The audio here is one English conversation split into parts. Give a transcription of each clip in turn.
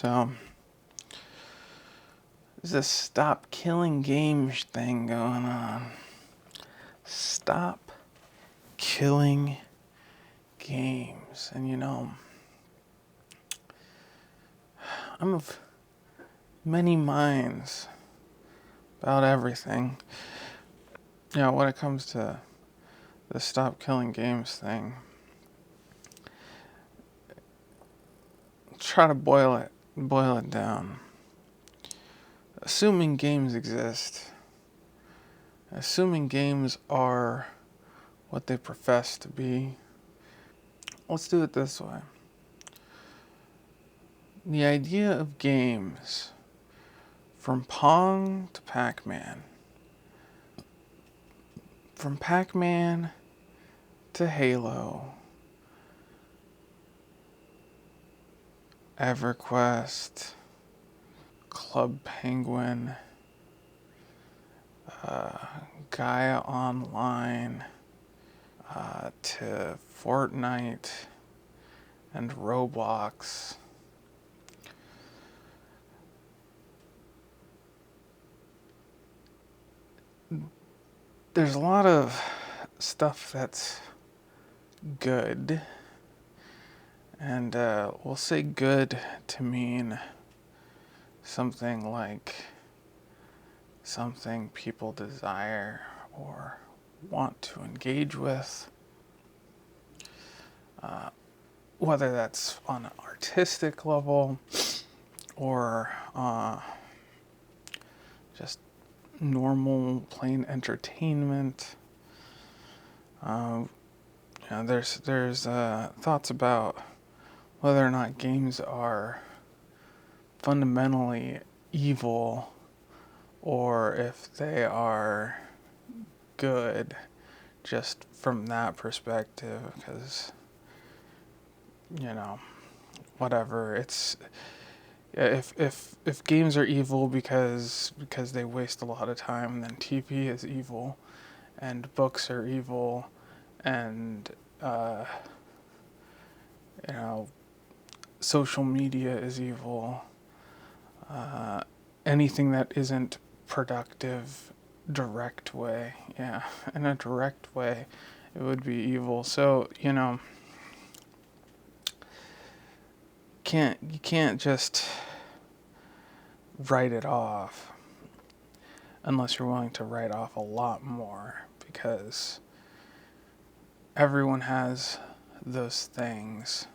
So, there's this stop killing games thing going on. Stop killing games. And I'm of many minds about everything. When it comes to the stop killing games thing, try to boil it down. Assuming games exist, assuming games are what they profess to be, let's do it this way. The idea of games, from Pong to Pac-Man, from Pac-Man to Halo, EverQuest, Club Penguin, Gaia Online, to Fortnite and Roblox. There's a lot of stuff that's good, and we'll say good to mean something like something people desire or want to engage with, whether that's on an artistic level or just normal plain entertainment. There's thoughts about whether or not games are fundamentally evil or if they are good, just from that perspective, because whatever, it's if games are evil because they waste a lot of time, then TV is evil and books are evil, and social media is evil. Anything that isn't productive, direct way, in a direct way, it would be evil. So you can't just write it off unless you're willing to write off a lot more, because everyone has those things.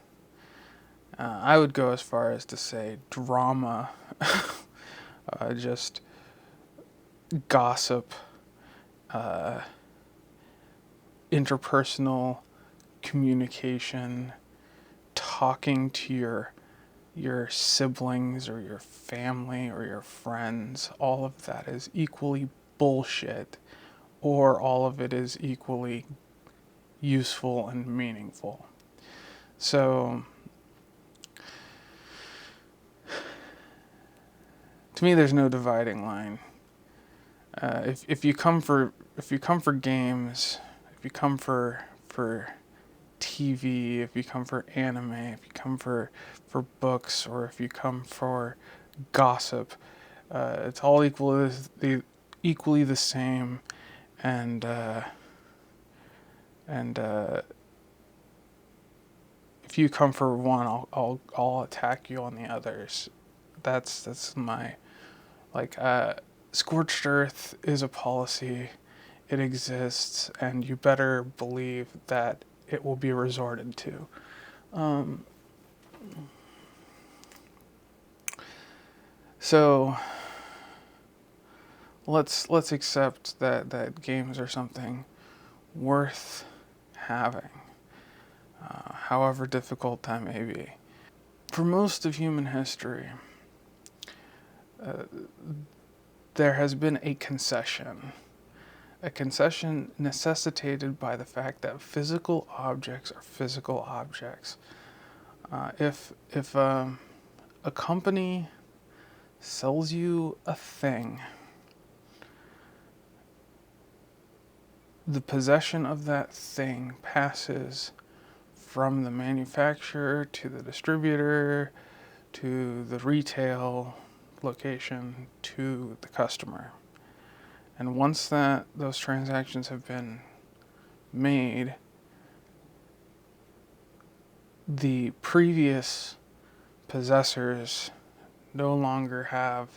I would go as far as to say drama, just gossip, interpersonal communication, talking to your siblings or your family or your friends. All of that is equally bullshit, or all of it is equally useful and meaningful. So to me, there's no dividing line. If you come for games, if you come for TV, if you come for anime, if you come for books, or if you come for gossip, it's all equally the same, and if you come for one, I'll attack you on the others. That's my scorched earth is a policy. It exists, and you better believe that it will be resorted to. So let's accept that games are something worth having, however difficult that may be. For most of human history, there has been a concession necessitated by the fact that physical objects are physical objects. If a company sells you a thing, the possession of that thing passes from the manufacturer to the distributor to the retail location to the customer. And once those transactions have been made, the previous possessors no longer have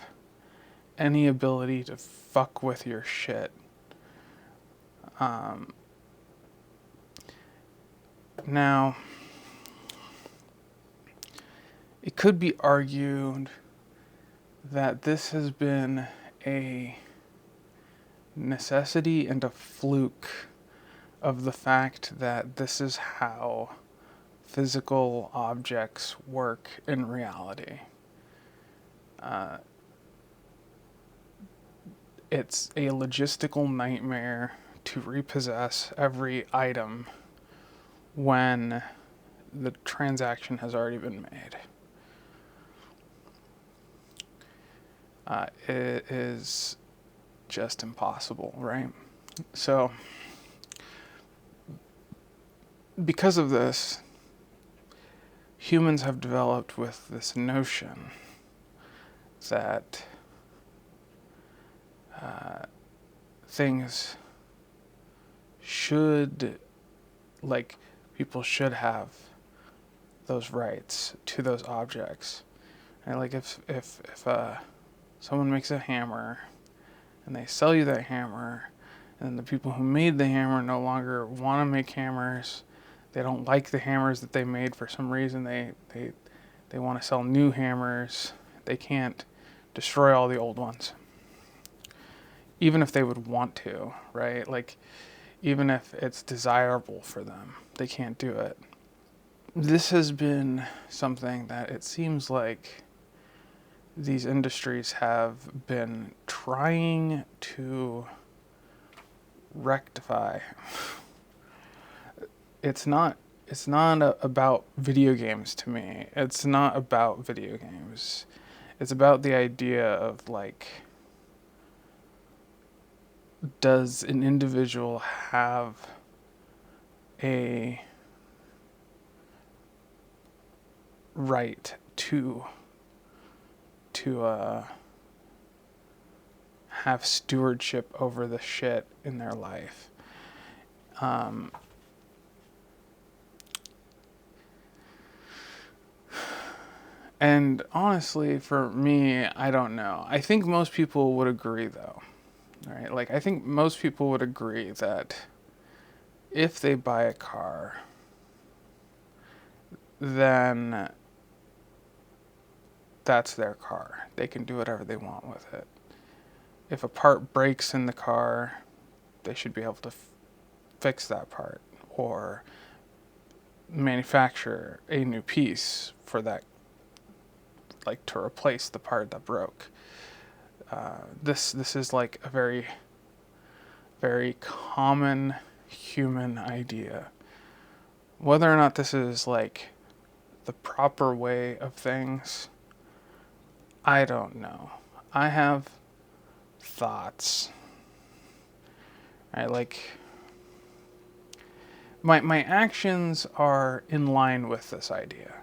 any ability to fuck with your shit. Now, it could be argued that this has been a necessity and a fluke of the fact that this is how physical objects work in reality. It's a logistical nightmare to repossess every item when the transaction has already been made. It is just impossible, right? So, because of this, humans have developed with this notion that things should, like, people should have those rights to those objects. And like if someone makes a hammer and they sell you that hammer, and the people who made the hammer no longer want to make hammers, they don't like the hammers that they made for some reason, they want to sell new hammers, they can't destroy all the old ones. Even if they would want to, right? Like, even if it's desirable for them, they can't do it. This has been something that it seems like these industries have been trying to rectify. It's not about video games to me. It's not about video games. It's about the idea of, like, does an individual have a right to have stewardship over the shit in their life? And honestly, for me, I don't know. I think most people would agree, though. Right? Like, I think most people would agree that if they buy a car, then that's their car. They can do whatever they want with it. If a part breaks in the car, they should be able to fix that part or manufacture a new piece for that, like, to replace the part that broke. This is like a very, very common human idea. Whether or not this is, like, the proper way of things, I don't know. I have thoughts. Like, my actions are in line with this idea.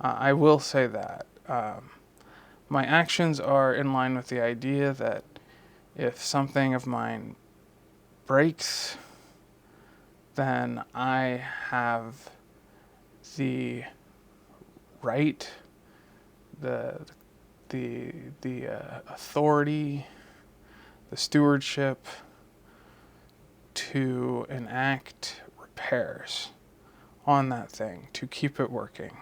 I will say that. My actions are in line with the idea that if something of mine breaks, then I have the right, the authority, the stewardship to enact repairs on that thing to keep it working.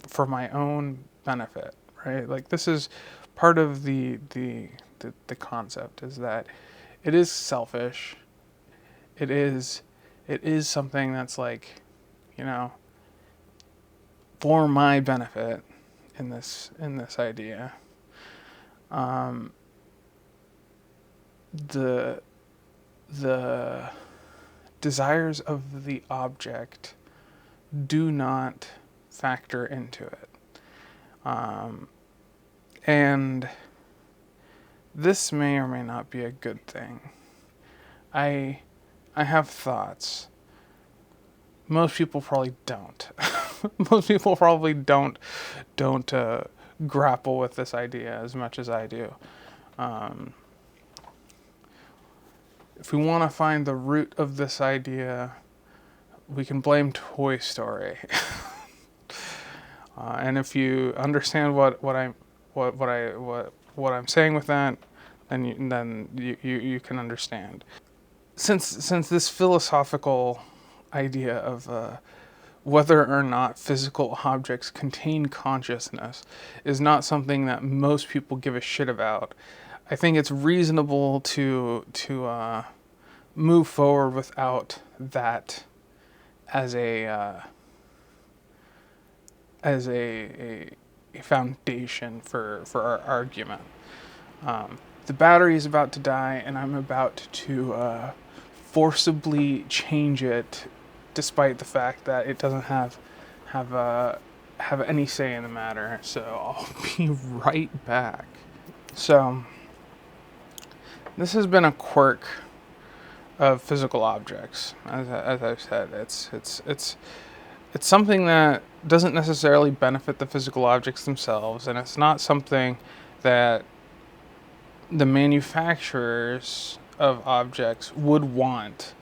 For my own benefit, right? Like, this is part of the concept, is that it is selfish. It is something that's, like, you know, for my benefit in this idea. The desires of the object do not factor into it. And this may or may not be a good thing. I have thoughts. Most people probably don't. most people probably don't grapple with this idea as much as I do. If we want to find the root of this idea, we can blame Toy Story. And if you understand what I'm saying with that, then you can understand. Since this philosophical idea of whether or not physical objects contain consciousness is not something that most people give a shit about, I think it's reasonable to move forward without that as a foundation for our argument. The battery is about to die, and I'm about to forcibly change it, despite the fact that it doesn't have any say in the matter. So I'll be right back. So this has been a quirk of physical objects. As I've said, it's something that doesn't necessarily benefit the physical objects themselves, and it's not something that the manufacturers of objects would want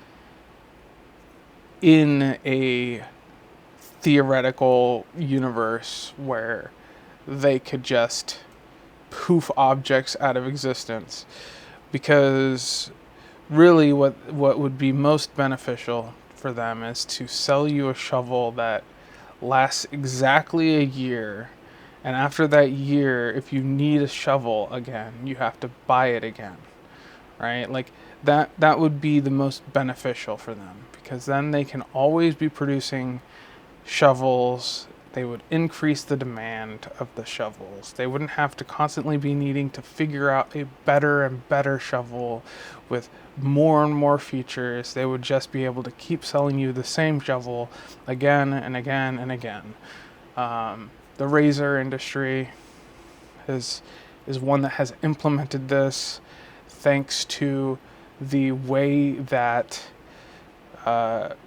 in a theoretical universe where they could just poof objects out of existence. Because really what would be most beneficial for them is to sell you a shovel that lasts exactly a year, and after that year, if you need a shovel again, you have to buy it again, right? Like that would be the most beneficial for them, because then they can always be producing shovels. They would increase the demand of the shovels. They wouldn't have to constantly be needing to figure out a better and better shovel with more and more features. They would just be able to keep selling you the same shovel again and again and again. The razor industry is one that has implemented this, thanks to the way that the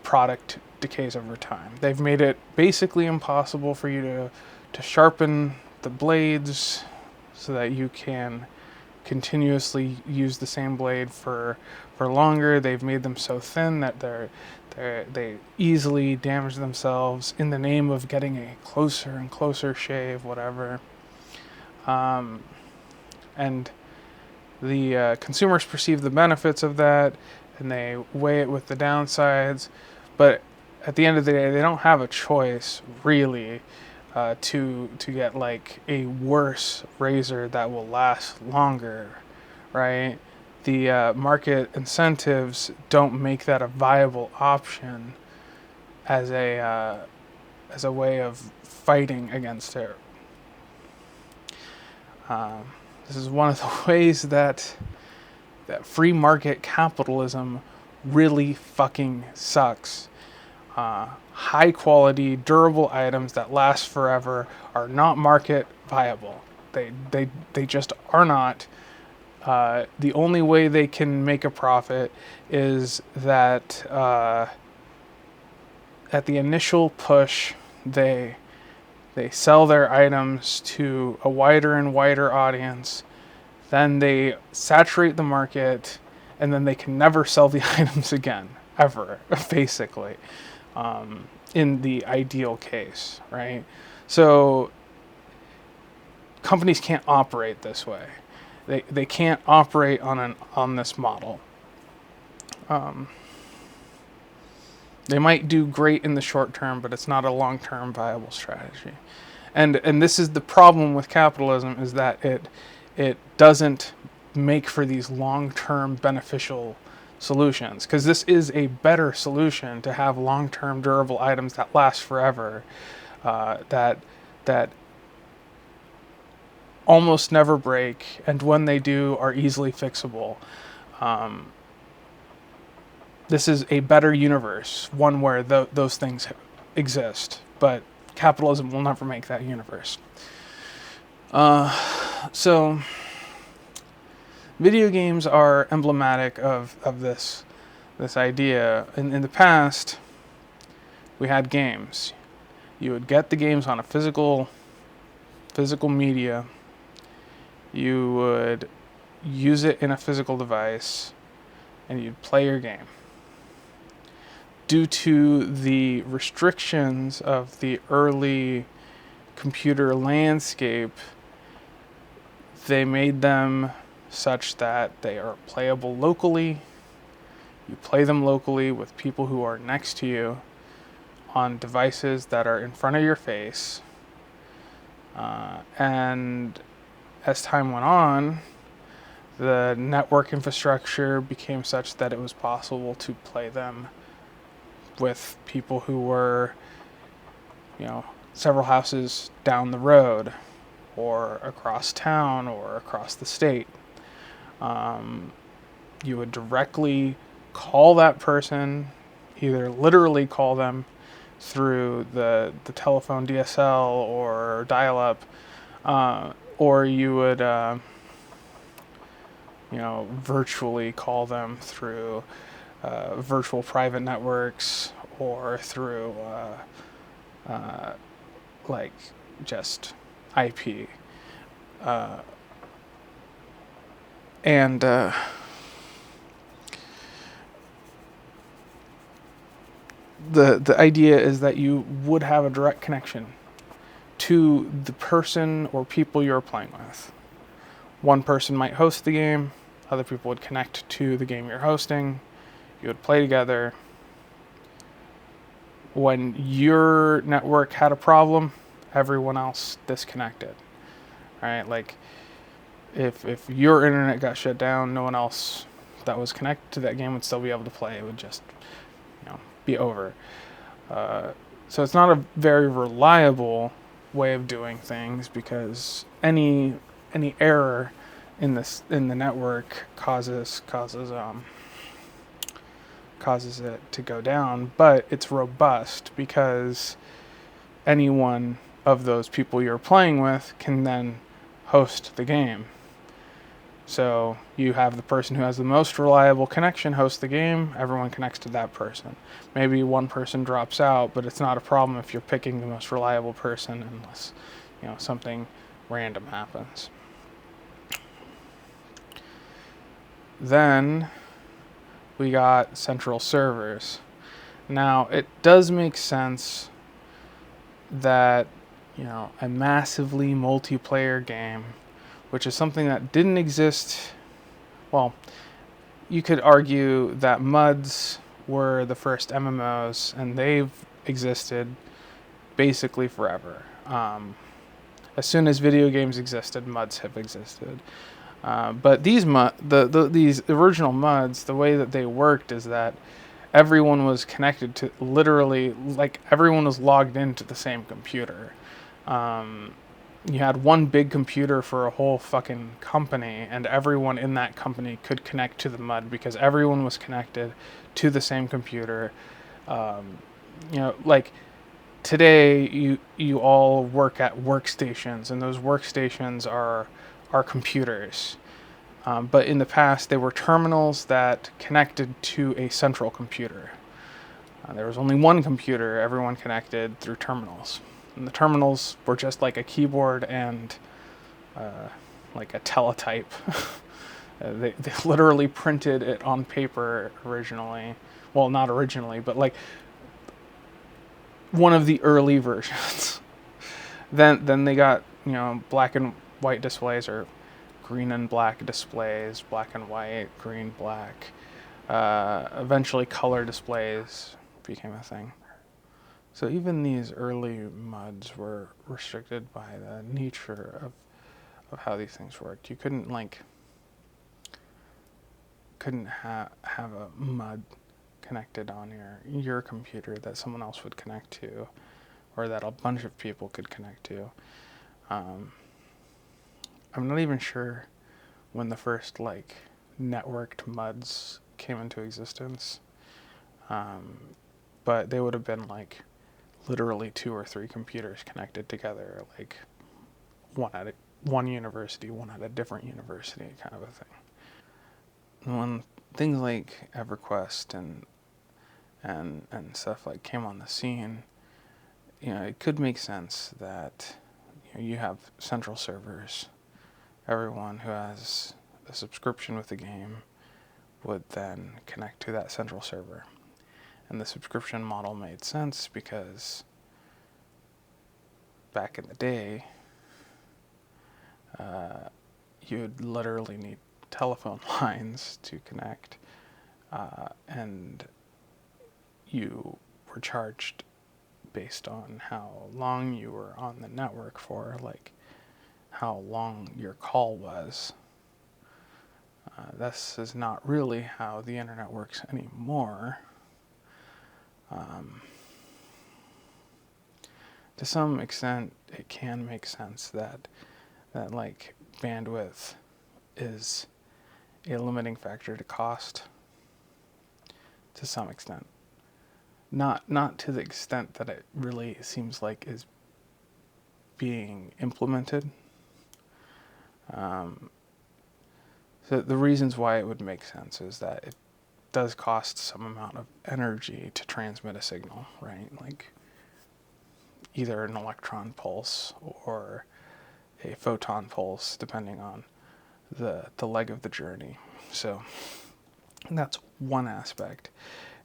product decays over time. They've made it basically impossible for you to sharpen the blades so that you can continuously use the same blade for longer. They've made them so thin that they easily damage themselves in the name of getting a closer and closer shave, whatever. And the consumers perceive the benefits of that, and they weigh it with the downsides. But at the end of the day, they don't have a choice, really, to get like a worse razor that will last longer, right? The market incentives don't make that a viable option as a way of fighting against it. This is one of the ways that free market capitalism really fucking sucks. High quality, durable items that last forever are not market viable. They just are not. The only way they can make a profit is that at the initial push, they sell their items to a wider and wider audience. Then they saturate the market, and then they can never sell the items again, ever, basically. In the ideal case, right? So companies can't operate this way. They can't operate on this model. They might do great in the short term, but it's not a long-term viable strategy. And this is the problem with capitalism, is that it doesn't make for these long-term beneficial solutions, because this is a better solution to have long-term durable items that last forever, that almost never break, and when they do are easily fixable. This is a better universe, one where those things exist, but capitalism will never make that universe. So video games are emblematic of this idea. In the past, we had games. You would get the games on a physical media. You would use it in a physical device, and you'd play your game. Due to the restrictions of the early computer landscape, they made them such that they are playable locally. You play them locally with people who are next to you on devices that are in front of your face. And as time went on, the network infrastructure became such that it was possible to play them with people who were, several houses down the road, or across town, or across the state. You would directly call that person, either literally call them through the telephone DSL or dial-up, or you would virtually call them through virtual private networks, or through like just IP. And the idea is that you would have a direct connection to the person or people you're playing with. One person might host the game, other people would connect to the game you're hosting, you would play together. When your network had a problem, everyone else disconnected. Right? Like, if your internet got shut down, no one else that was connected to that game would still be able to play. It would just, be over. So it's not a very reliable way of doing things, because any error in the network causes it to go down. But it's robust, because any one of those people you're playing with can then host the game. So you have the person who has the most reliable connection host the game, everyone connects to that person. Maybe one person drops out, but it's not a problem if you're picking the most reliable person, unless, something random happens. Then we got central servers. Now, it does make sense that, a massively multiplayer game, which is something that didn't exist. Well, you could argue that MUDs were the first MMOs, and they've existed basically forever. As soon as video games existed, MUDs have existed. But these these original MUDs, the way that they worked is that everyone was connected to, literally, like, everyone was logged into the same computer. You had one big computer for a whole fucking company, and everyone in that company could connect to the MUD because everyone was connected to the same computer. Like, today you all work at workstations, and those workstations are computers. But in the past, they were terminals that connected to a central computer. There was only one computer, everyone connected through terminals. And the terminals were just like a keyboard and like a teletype. They literally printed it on paper originally. Well, not originally, but like one of the early versions. Then they got, black and white displays, or green and black displays, black and white, green, black. Eventually color displays became a thing. So even these early MUDs were restricted by the nature of how these things worked. You couldn't have a MUD connected on your computer that someone else would connect to, or that a bunch of people could connect to. I'm not even sure when the first networked MUDs came into existence, but they would have been literally 2 or 3 computers connected together, one at one university, one at a different university, kind of a thing. And when things like EverQuest and stuff came on the scene, it could make sense that you have central servers. Everyone who has a subscription with the game would then connect to that central server. And the subscription model made sense because back in the day, you would literally need telephone lines to connect, and you were charged based on how long you were on the network for, like how long your call was. This is not really how the internet works anymore. To some extent, it can make sense that like bandwidth is a limiting factor to cost. To some extent, not to the extent that it really seems like is being implemented. So the reasons why it would make sense is that it does cost some amount of energy to transmit a signal, right? Like either an electron pulse or a photon pulse, depending on the leg of the journey. So that's one aspect.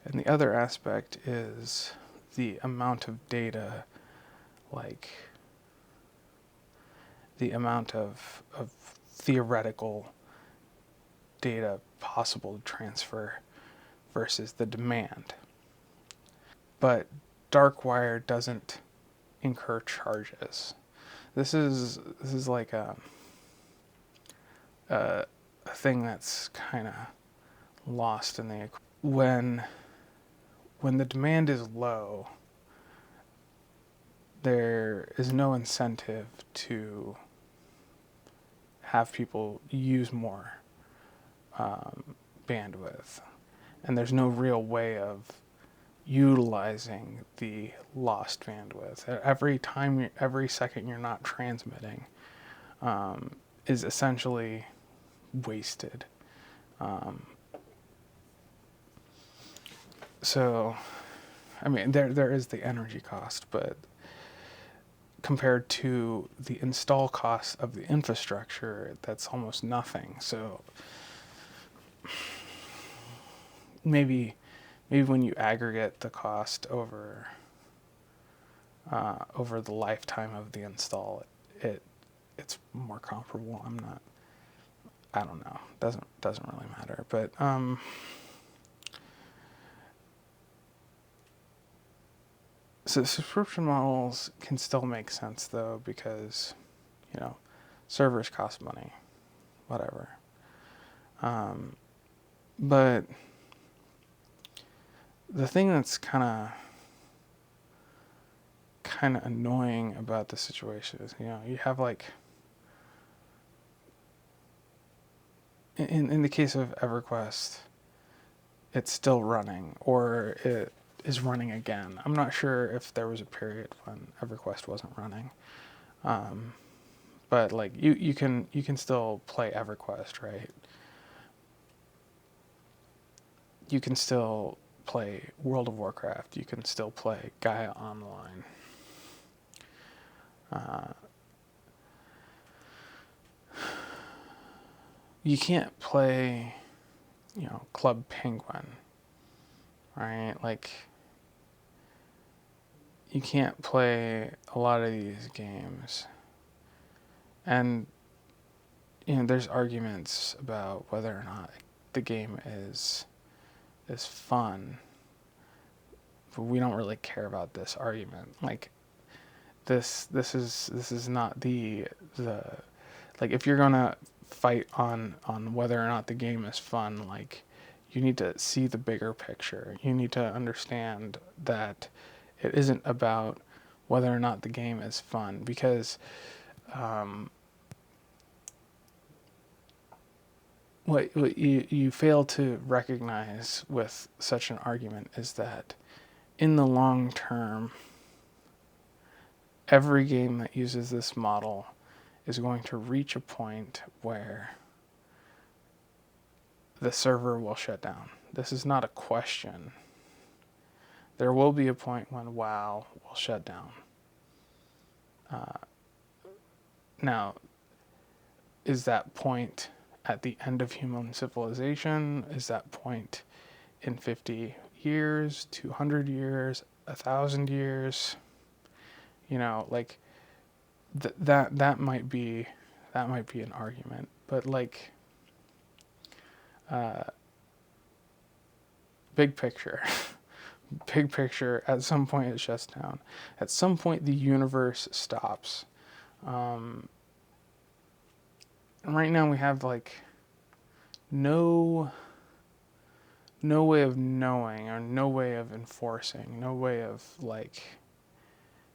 And the other aspect is the amount of data, like the amount of theoretical data possible to transfer versus the demand. But Darkwire doesn't incur charges. This is like a thing that's kind of lost in the when the demand is low, there is no incentive to have people use more bandwidth, and there's no real way of utilizing the lost bandwidth. Every second you're not transmitting is essentially wasted. So, I mean, there is the energy cost, but compared to the install cost of the infrastructure, that's almost nothing. So maybe when you aggregate the cost over the lifetime of the install, it's more comparable. I don't know. Doesn't really matter. But so subscription models can still make sense though, because servers cost money, whatever. But the thing that's kind of annoying about the situation is, you have like, in the case of EverQuest, it's still running, or it is running again. I'm not sure if there was a period when EverQuest wasn't running, but like you can still play EverQuest, right? You can still play World of Warcraft. You can still play Gaia Online. You can't play, Club Penguin, right? Like, you can't play a lot of these games. And, there's arguments about whether or not the game is fun, but we don't really care about this argument. Like, this is not the like, if you're gonna fight on whether or not the game is fun, like, you need to see the bigger picture. You need to understand that it isn't about whether or not the game is fun, because what you fail to recognize with such an argument is that in the long term, every game that uses this model is going to reach a point where the server will shut down. This is not a question. There will be a point when WoW will shut down. Now, is that point at the end of human civilization? Is that point in 50 years, 200 years, 1,000 years? You know, like that might be an argument, but like uh, big picture, big picture. At some point, it shuts down. At some point, the universe stops. And right now, we have like no way of knowing, or no way of enforcing, no way of like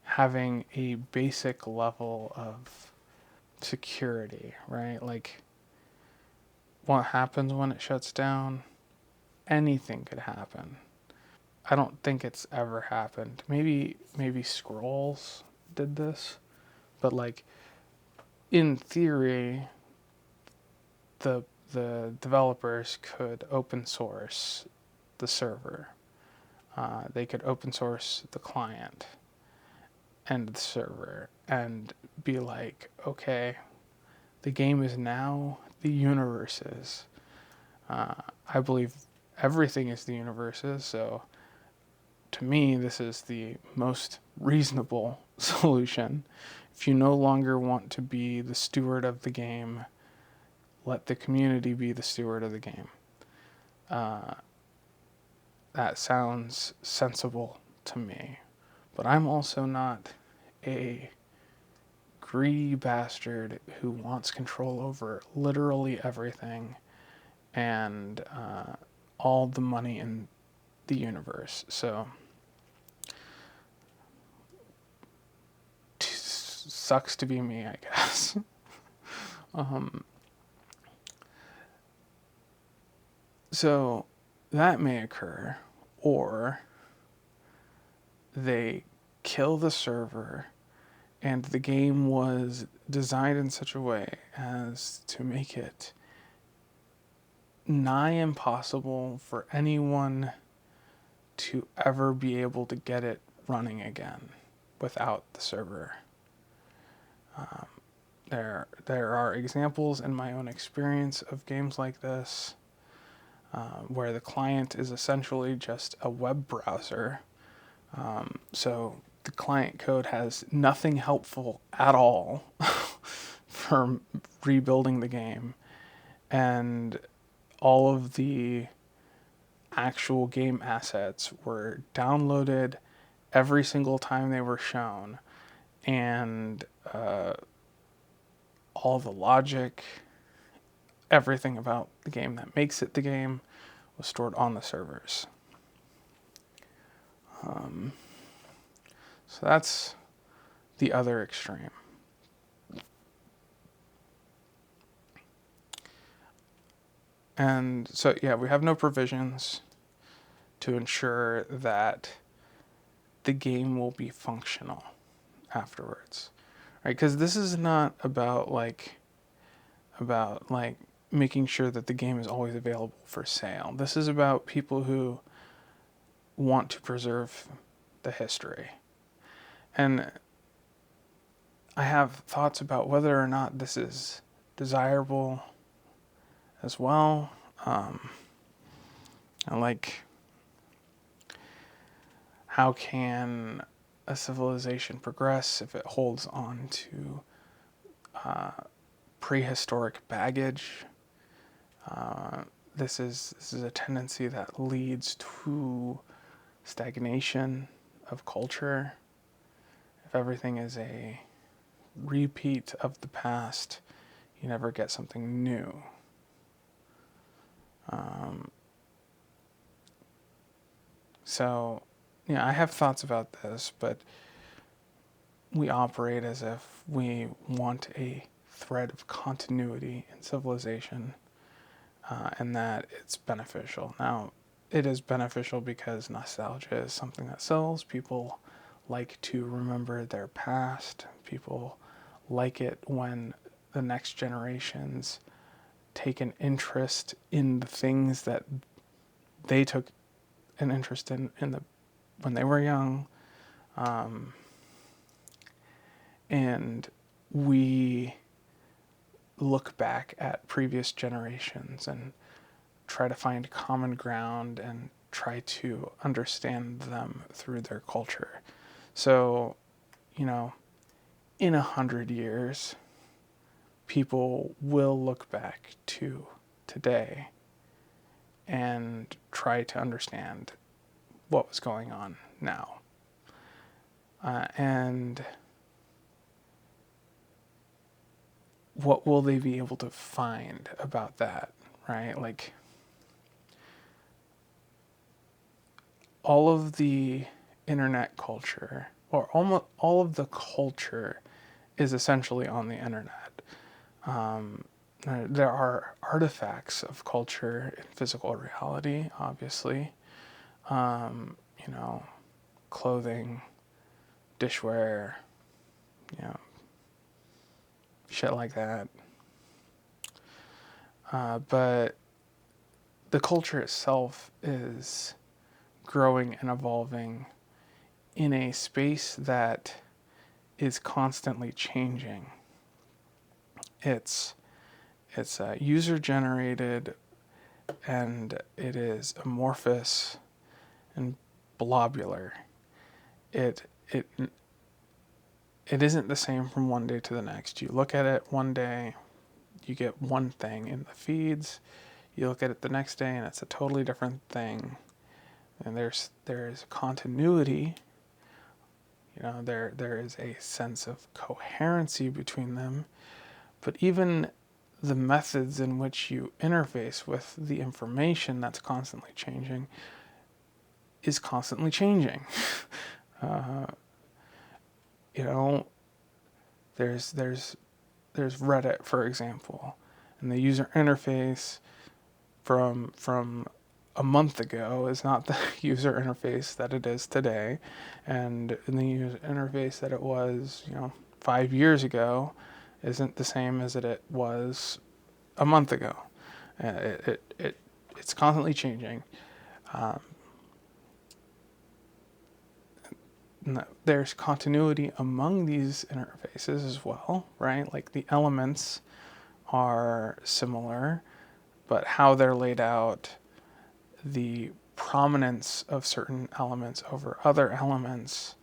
having a basic level of security, right? Like, what happens when it shuts down? Anything could happen. I don't think it's ever happened. Maybe Scrolls did this, but like in theory, the developers could open source the server. They could open source the client and the server and be like, okay, the game is now the universe's. I believe everything is the universe's, so to me, this is the most reasonable solution. If you no longer want to be the steward of the game, let the community be the steward of the game. Uh, that sounds sensible to me. But I'm also not a greedy bastard who wants control over literally everything and all the money in the universe. So, sucks to be me, I guess. um, so, that may occur, or they kill the server and the game was designed in such a way as to make it nigh impossible for anyone to ever be able to get it running again without the server. Um, there are examples in my own experience of games like this, where the client is essentially just a web browser. So the client code has nothing helpful at all for rebuilding the game, and all of the actual game assets were downloaded every single time they were shown, and all the logic, everything about the game that makes it the game, was stored on the servers. So that's the other extreme. And so, yeah, we have no provisions to ensure that the game will be functional afterwards, right? Because this is not about making sure that the game is always available for sale. This is about people who want to preserve the history. And I have thoughts about whether or not this is desirable as well. And like, how can a civilization progress if it holds on to prehistoric baggage? This is a tendency that leads to stagnation of culture. If everything is a repeat of the past, you never get something new. So, yeah, I have thoughts about this, but we operate as if we want a thread of continuity in civilization, and that it's beneficial. Now, it is beneficial because nostalgia is something that sells. People like to remember their past. People like it when the next generations take an interest in the things that they took an interest in the when they were young, um, and we look back at previous generations and try to find common ground and try to understand them through their culture. So, you know, in 100 years, people will look back to today and try to understand what was going on now. And what will they be able to find about that, right? Like, all of the internet culture, or almost all of the culture, is essentially on the internet. There are artifacts of culture in physical reality, obviously. You know, clothing, dishware, you know, shit like that. But the culture itself is growing and evolving in a space that is constantly changing. It's user generated, and it is amorphous and blobular. It isn't the same from one day to the next. You look at it one day, you get one thing in the feeds. You look at it the next day, and it's a totally different thing. And there's continuity. You know, there is a sense of coherency between them. But even the methods in which you interface with the information that's constantly changing is constantly changing. You know, there's Reddit, for example, and the user interface from a month ago is not the user interface that it is today, and the user interface that it was, 5 years ago, isn't the same as it was a month ago. It's constantly changing. There's continuity among these interfaces as well, right? Like, the elements are similar, but how they're laid out, the prominence of certain elements over other elements,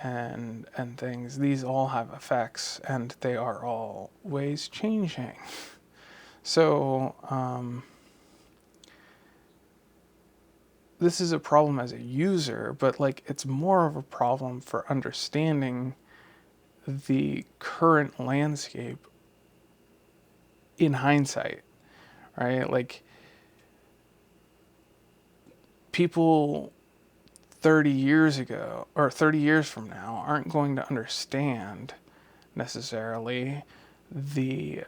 and things, these all have effects, and they are always changing. So this is a problem as a user, but like, it's more of a problem for understanding the current landscape in hindsight, right? Like, people 30 years ago or 30 years from now aren't going to understand necessarily the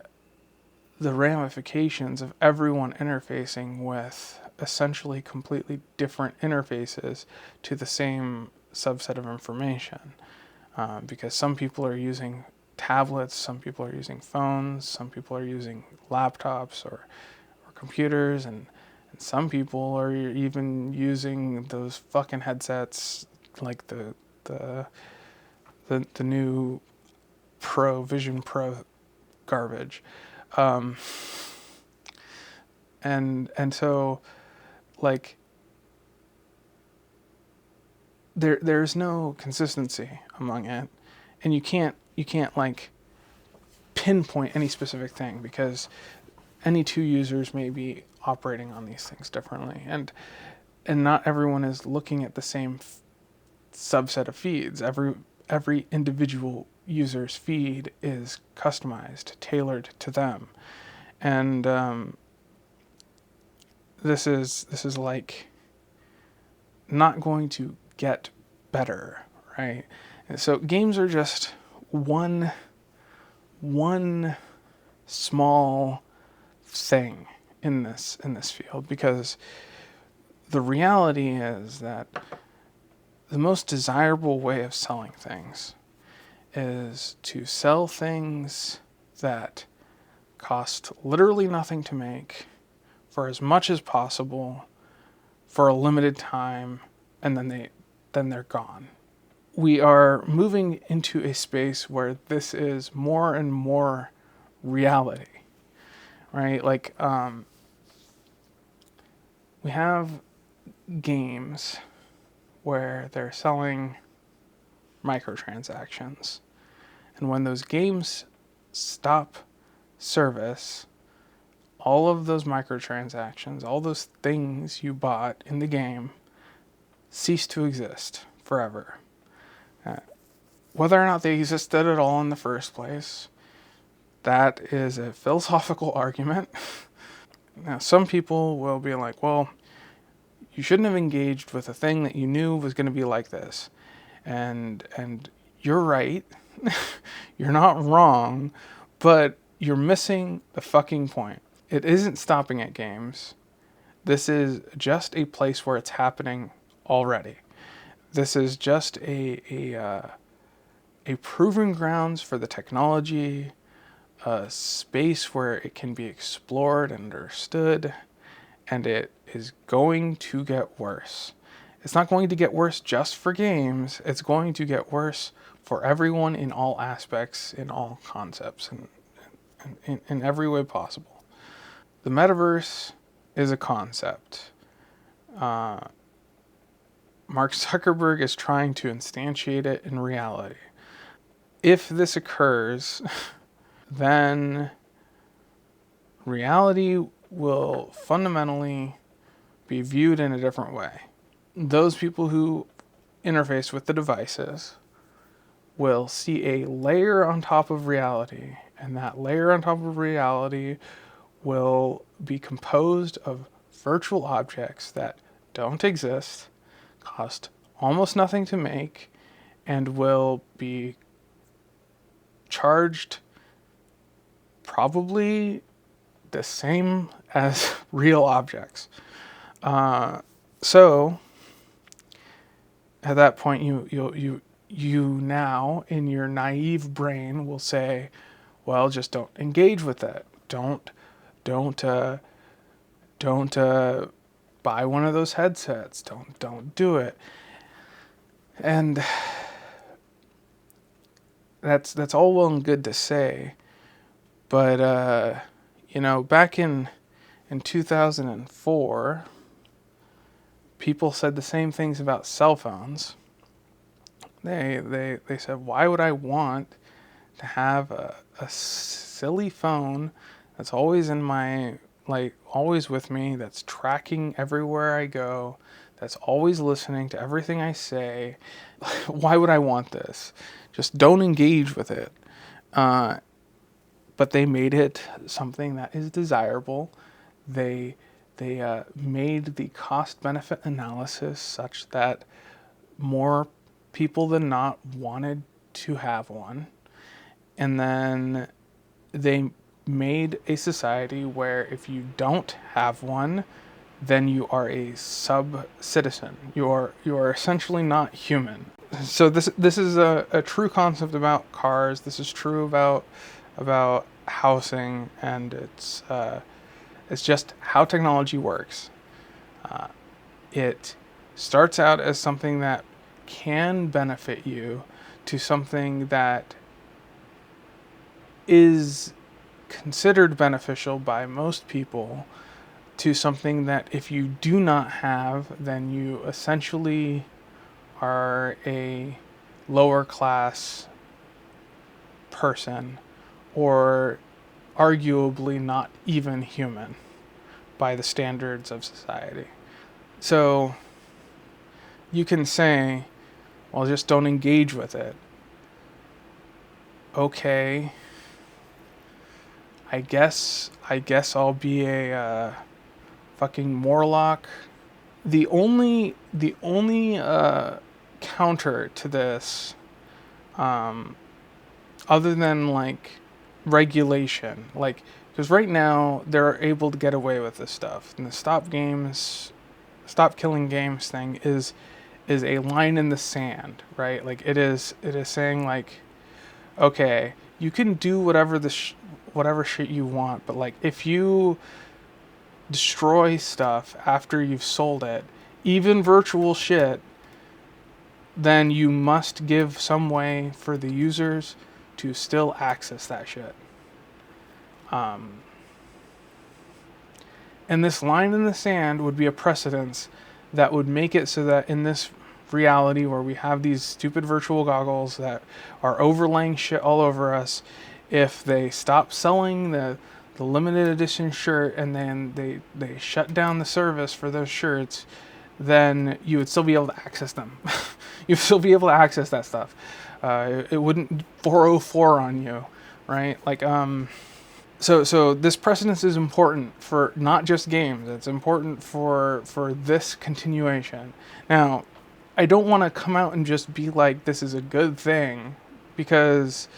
ramifications of everyone interfacing with essentially completely different interfaces to the same subset of information. Because some people are using tablets, some people are using phones, some people are using laptops or computers, and some people are even using those fucking headsets, like the new Vision Pro garbage. And so, like, there's no consistency among it, and you can't like pinpoint any specific thing, because any two users may be operating on these things differently, and not everyone is looking at the same subset of feeds. Every individual user's feed is customized, tailored to them, and this is like not going to get better, right? And so games are just one small thing in this field, because the reality is that the most desirable way of selling things is to sell things that cost literally nothing to make for as much as possible for a limited time, and then then they're gone. We are moving into a space where this is more and more reality, right? Like, we have games where they're selling microtransactions. And when those games stop service, all of those microtransactions, all those things you bought in the game, cease to exist forever. Whether or not they existed at all in the first place, that is a philosophical argument. Now, some people will be like, well, you shouldn't have engaged with a thing that you knew was going to be like this. And you're right. You're not wrong, but you're missing the fucking point. It isn't stopping at games. This is just a place where it's happening already. This is just a proving grounds for the technology, a space where it can be explored and understood, and it is going to get worse. It's not going to get worse just for games. It's going to get worse for everyone in all aspects, in all concepts, and in every way possible. The metaverse is a concept. Mark Zuckerberg is trying to instantiate it in reality. If this occurs, then reality will fundamentally be viewed in a different way. Those people who interface with the devices will see a layer on top of reality, and that layer on top of reality will be composed of virtual objects that don't exist, cost almost nothing to make, and will be charged probably the same as real objects. So at that point, you now in your naive brain will say, well, just don't engage with that. Don't buy one of those headsets. Don't do it. And that's all well and good to say, but back in 2004, people said the same things about cell phones. They said, why would I want to have a silly phone that's always in my, always with me, that's tracking everywhere I go, that's always listening to everything I say? Why would I want this? Just don't engage with it. But they made it something that is desirable. They made the cost-benefit analysis such that more people than not wanted to have one. And then they made a society where if you don't have one, then you are a sub-citizen. You are essentially not human. So this is a true concept about cars. This is true about housing, and it's just how technology works. It starts out as something that can benefit you to something that is considered beneficial by most people to something that if you do not have, then you essentially are a lower class person, or arguably not even human by the standards of society. So you can say, well, just don't engage with it. Okay, I guess I'll be a fucking Morlock. The only counter to this, other than regulation, because right now they're able to get away with this stuff, and the stop killing games thing is a line in the sand, right? It is saying okay, you can do whatever shit you want, but if you destroy stuff after you've sold it, even virtual shit, then you must give some way for the users to still access that shit. And this line in the sand would be a precedence that would make it so that in this reality where we have these stupid virtual goggles that are overlaying shit all over us, if they stop selling the limited edition shirt and then they shut down the service for those shirts, then you would still be able to access them. You'd still be able to access that stuff. It wouldn't 404 on you, right? So this precedence is important for not just games. It's important for this continuation. Now, I don't want to come out and just be like this is a good thing, because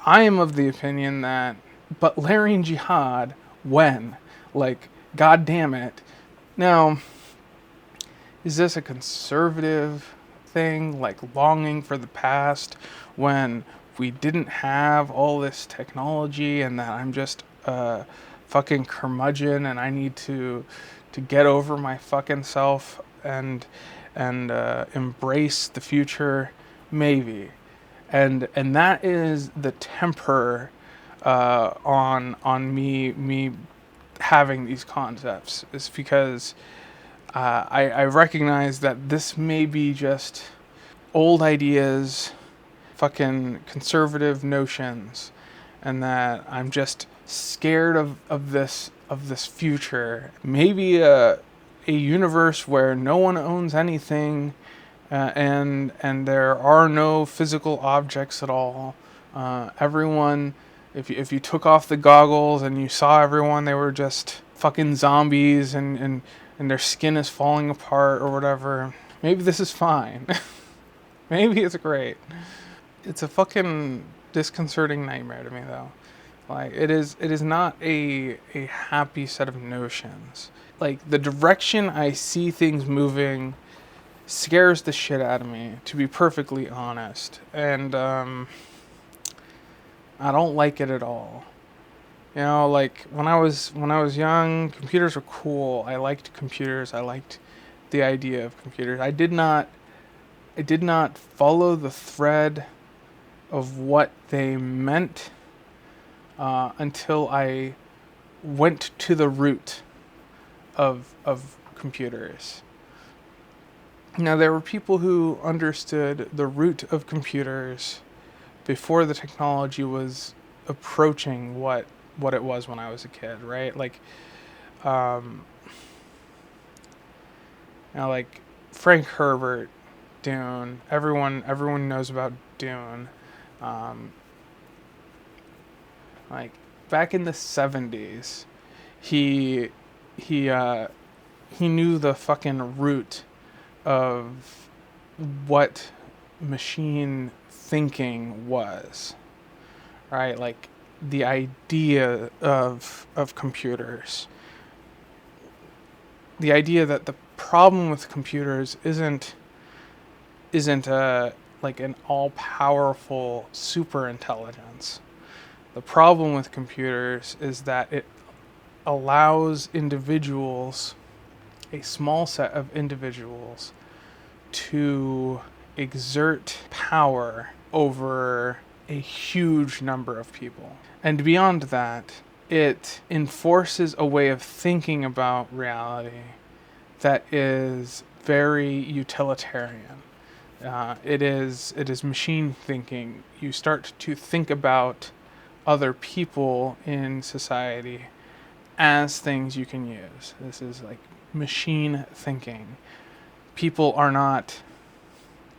I am of the opinion that, but Larian Jihad, when? Like, god damn it. Now, is this a conservative thing, like longing for the past when we didn't have all this technology and that I'm just a fucking curmudgeon and I need to get over my fucking self and embrace the future? Maybe. And that is the temper on me having these concepts, is because I recognize that this may be just old ideas, fucking conservative notions, and that I'm just scared of this future. Maybe a universe where no one owns anything, and there are no physical objects at all. Everyone, if you took off the goggles and you saw everyone, they were just fucking zombies, and their skin is falling apart or whatever. Maybe this is fine. Maybe it's great. It's a fucking disconcerting nightmare to me, though. Like, it is not a happy set of notions. Like, the direction I see things moving scares the shit out of me, to be perfectly honest. And I don't like it at all. You know, like when I was young, computers were cool. I liked computers. I liked the idea of computers. I did not follow the thread of what they meant until I went to the root of computers. Now, there were people who understood the root of computers before the technology was approaching what it was when I was a kid, right? Like, like Frank Herbert, Dune. Everyone knows about Dune. Like back in the 70s, he knew the fucking root of what machine thinking was, right? Like the idea of computers. The idea that the problem with computers isn't like an all-powerful super intelligence. The problem with computers is that it allows individuals, a small set of individuals, to exert power over a huge number of people. And beyond that, it enforces a way of thinking about reality that is very utilitarian. It is machine thinking. You start to think about other people in society as things you can use. This is like machine thinking. People are not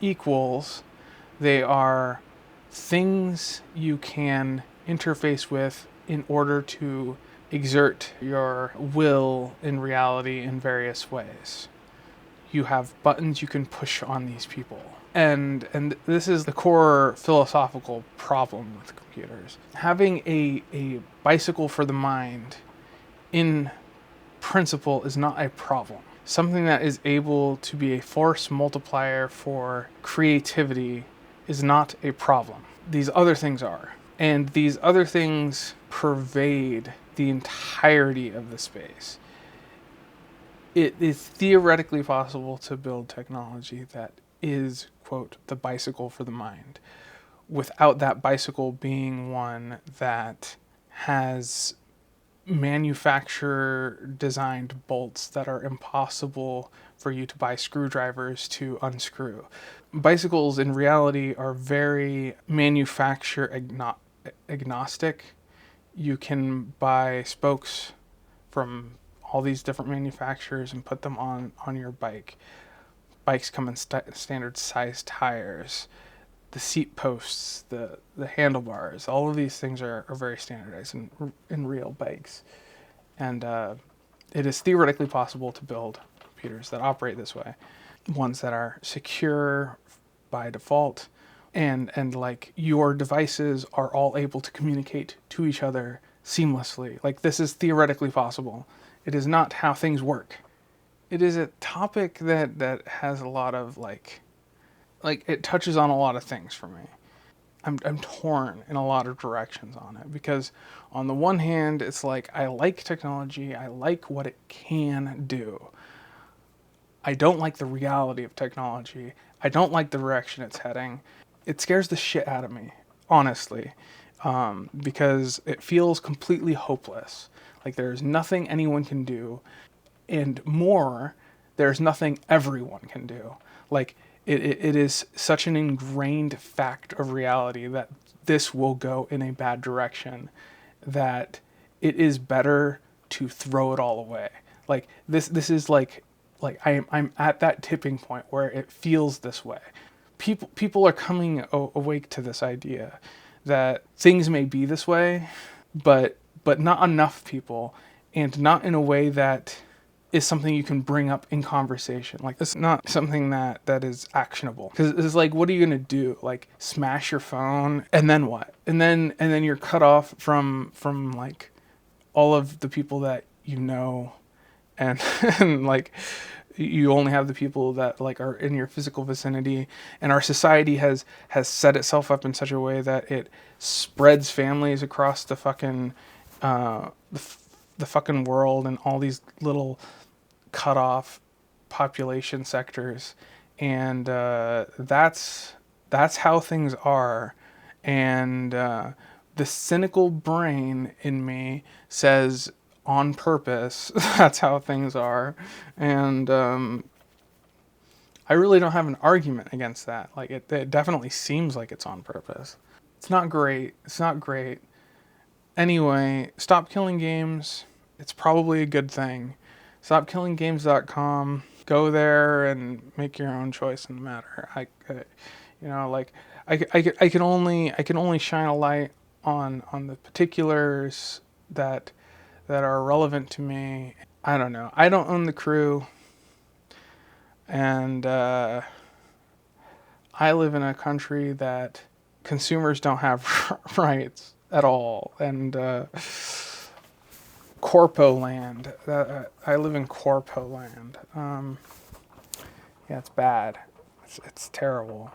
equals. They are things you can interface with in order to exert your will in reality in various ways. You have buttons you can push on these people. And this is the core philosophical problem with computers. Having a bicycle for the mind in principle is not a problem. Something that is able to be a force multiplier for creativity is not a problem. These other things are. And these other things pervade the entirety of the space. It is theoretically possible to build technology that is quote, the bicycle for the mind, without that bicycle being one that has manufacturer designed bolts that are impossible for you to buy screwdrivers to unscrew. Bicycles in reality are very manufacturer agnostic. You can buy spokes from all these different manufacturers and put them on your bike. Bikes come in standard size tires. The seat posts, the handlebars, all of these things are very standardized in real bikes. And it is theoretically possible to build computers that operate this way. Ones that are secure by default, and like your devices are all able to communicate to each other seamlessly. Like this is theoretically possible. It is not how things work. It is a topic that has a lot of like it touches on a lot of things for me. I'm torn in a lot of directions on it because on the one hand it's like I like technology, I like what it can do. I don't like the reality of technology. I don't like the direction it's heading. It scares the shit out of me, honestly, because it feels completely hopeless. Like there's nothing anyone can do, and more, there's nothing everyone can do. Like it is such an ingrained fact of reality that this will go in a bad direction, that it is better to throw it all away. Like this is like I'm at that tipping point where it feels this way. People are coming awake to this idea that things may be this way, but not enough people, and not in a way that is something you can bring up in conversation. Like it's not something that is actionable. Because it's like, what are you gonna do? Like smash your phone and then what? And then you're cut off from like all of the people that you know, and and like you only have the people that like are in your physical vicinity. And our society has set itself up in such a way that it spreads families across the fucking the fucking world, and all these little cut off population sectors, and that's how things are. And the cynical brain in me says on purpose that's how things are, and I really don't have an argument against that. Like it definitely seems like it's on purpose. It's not great. Anyway, stop killing games. It's probably a good thing. StopKillingGames.com. Go there and make your own choice in the matter. I can only shine a light on the particulars that are relevant to me. I don't know. I don't own the crew, and I live in a country that consumers don't have rights at all, and Corpo land. I live in Corpo land. Yeah, it's bad. It's terrible.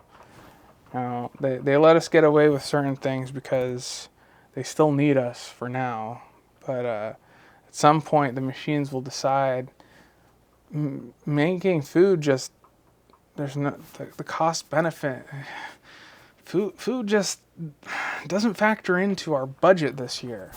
They let us get away with certain things because they still need us for now. But at some point, the machines will decide making food just there's no the cost benefit. Food just doesn't factor into our budget this year.